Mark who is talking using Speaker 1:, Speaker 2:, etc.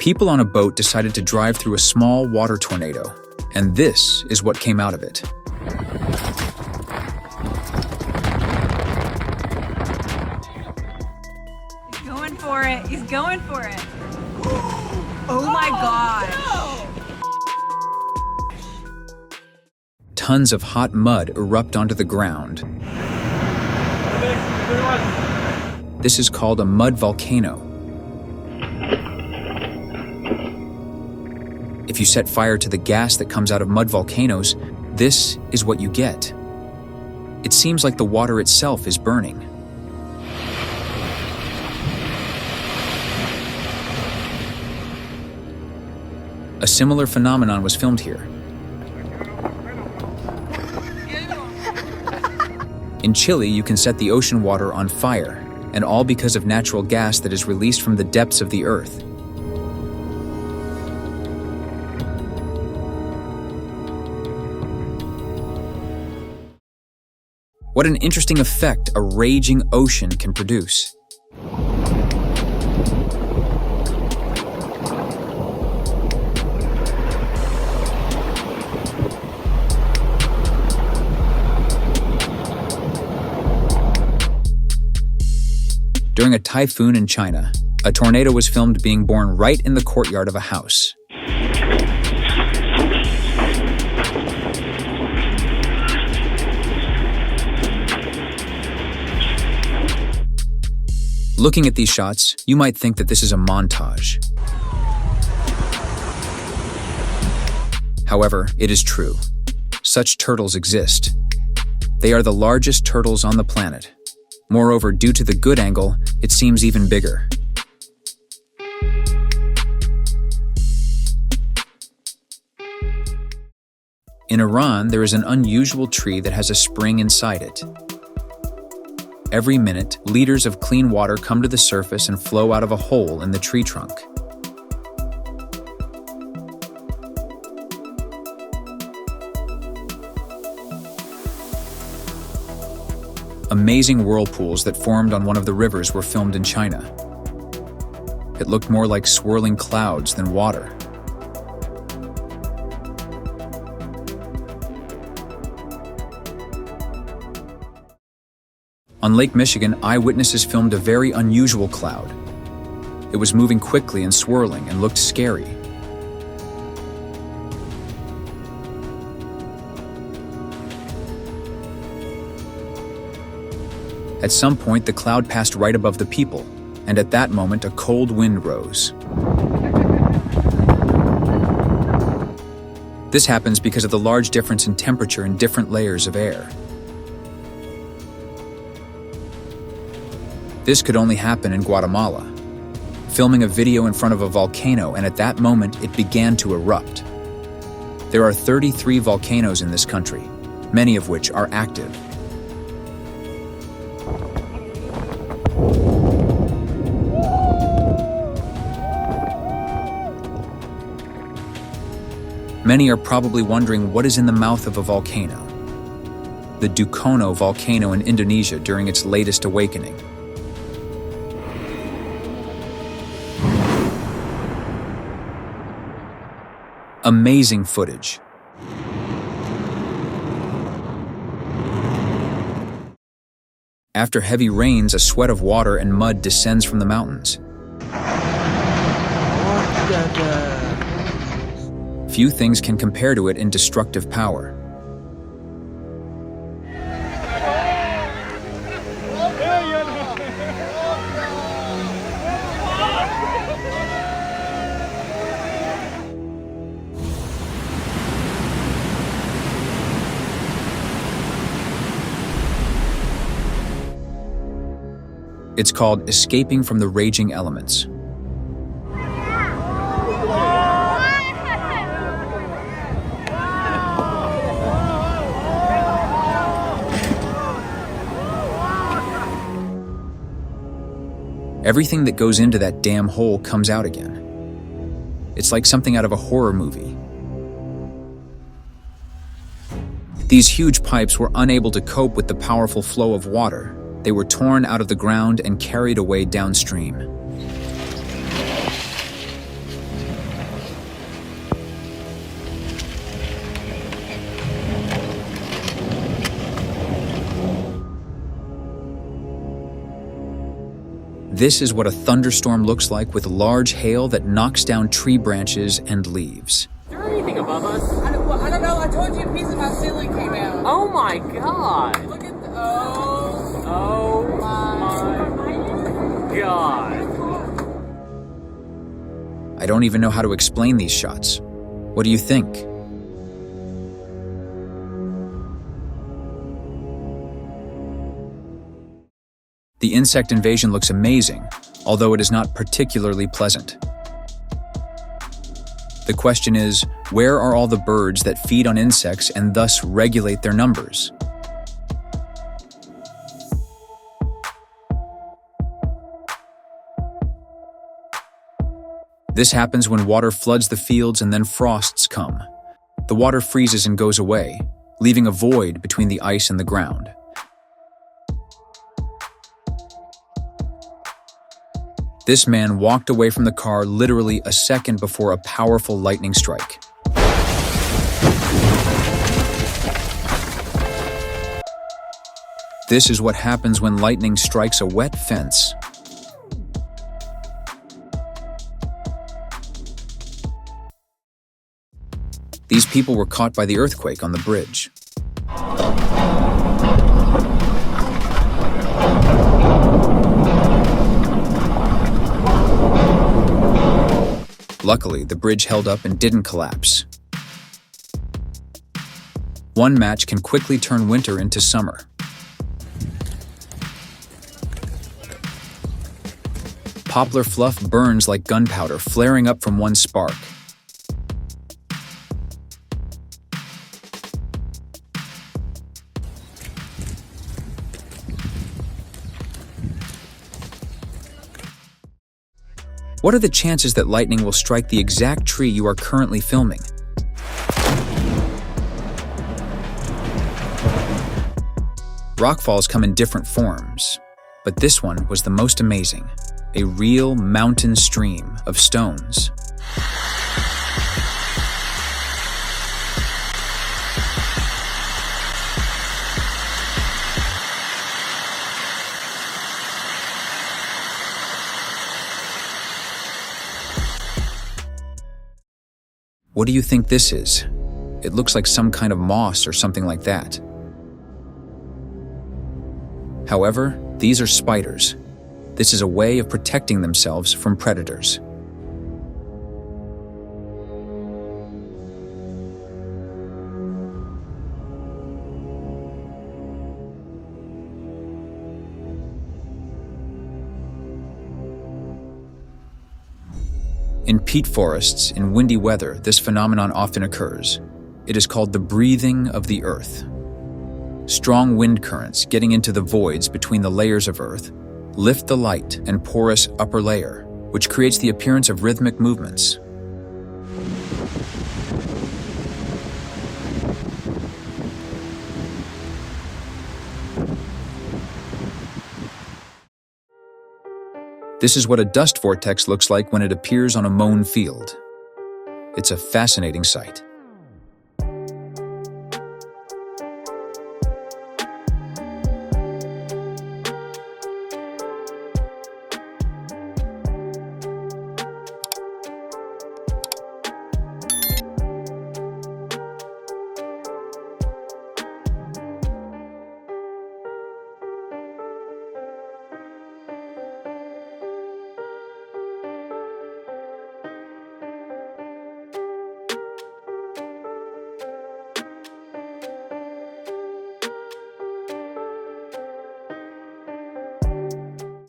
Speaker 1: People on a boat decided to drive through a small water tornado, and this is what came out of it.
Speaker 2: He's going for it. He's going for it. Oh my gosh.
Speaker 1: Tons of hot mud erupt onto the ground. This is called a mud volcano. If you set fire to the gas that comes out of mud volcanoes, this is what you get. It seems like the water itself is burning. A similar phenomenon was filmed here. In Chile, you can set the ocean water on fire, and all because of natural gas that is released from the depths of the earth. What an interesting effect a raging ocean can produce. During a typhoon in China, a tornado was filmed being born right in the courtyard of a house. Looking at these shots, you might think that this is a montage. However, it is true. Such turtles exist. They are the largest turtles on the planet. Moreover, due to the good angle, it seems even bigger. In Iran, there is an unusual tree that has a spring inside it. Every minute, liters of clean water come to the surface and flow out of a hole in the tree trunk. Amazing whirlpools that formed on one of the rivers were filmed in China. It looked more like swirling clouds than water. On Lake Michigan, eyewitnesses filmed a very unusual cloud. It was moving quickly and swirling and looked scary. At some point, the cloud passed right above the people, and at that moment, a cold wind rose. This happens because of the large difference in temperature in different layers of air. This could only happen in Guatemala. Filming a video in front of a volcano, and at that moment, it began to erupt. There are 33 volcanoes in this country, many of which are active. Many are probably wondering what is in the mouth of a volcano. The Dukono volcano in Indonesia during its latest awakening. Amazing footage. After heavy rains, a sweat of water and mud descends from the mountains. Few things can compare to it in destructive power. It's called escaping from the raging elements. Everything that goes into that damn hole comes out again. It's like something out of a horror movie. These huge pipes were unable to cope with the powerful flow of water. They were torn out of the ground and carried away downstream. This is what a thunderstorm looks like with large hail that knocks down tree branches and leaves.
Speaker 3: Is there anything above us?
Speaker 4: I don't know. I told you a piece of my ceiling came out.
Speaker 3: Oh my god!
Speaker 4: Look at the...
Speaker 3: Oh my god.
Speaker 1: I don't even know how to explain these shots. What do you think? The insect invasion looks amazing, although it is not particularly pleasant. The question is, where are all the birds that feed on insects and thus regulate their numbers? This happens when water floods the fields and then frosts come. The water freezes and goes away, leaving a void between the ice and the ground. This man walked away from the car literally a second before a powerful lightning strike. This is what happens when lightning strikes a wet fence. These people were caught by the earthquake on the bridge. Luckily, the bridge held up and didn't collapse. One match can quickly turn winter into summer. Poplar fluff burns like gunpowder, flaring up from one spark. What are the chances that lightning will strike the exact tree you are currently filming? Rockfalls come in different forms, but this one was the most amazing. A real mountain stream of stones. What do you think this is? It looks like some kind of moss or something like that. However, these are spiders. This is a way of protecting themselves from predators. In peat forests, in windy weather, this phenomenon often occurs. It is called the breathing of the earth. Strong wind currents getting into the voids between the layers of earth lift the light and porous upper layer, which creates the appearance of rhythmic movements. This is what a dust vortex looks like when it appears on a mown field. It's a fascinating sight.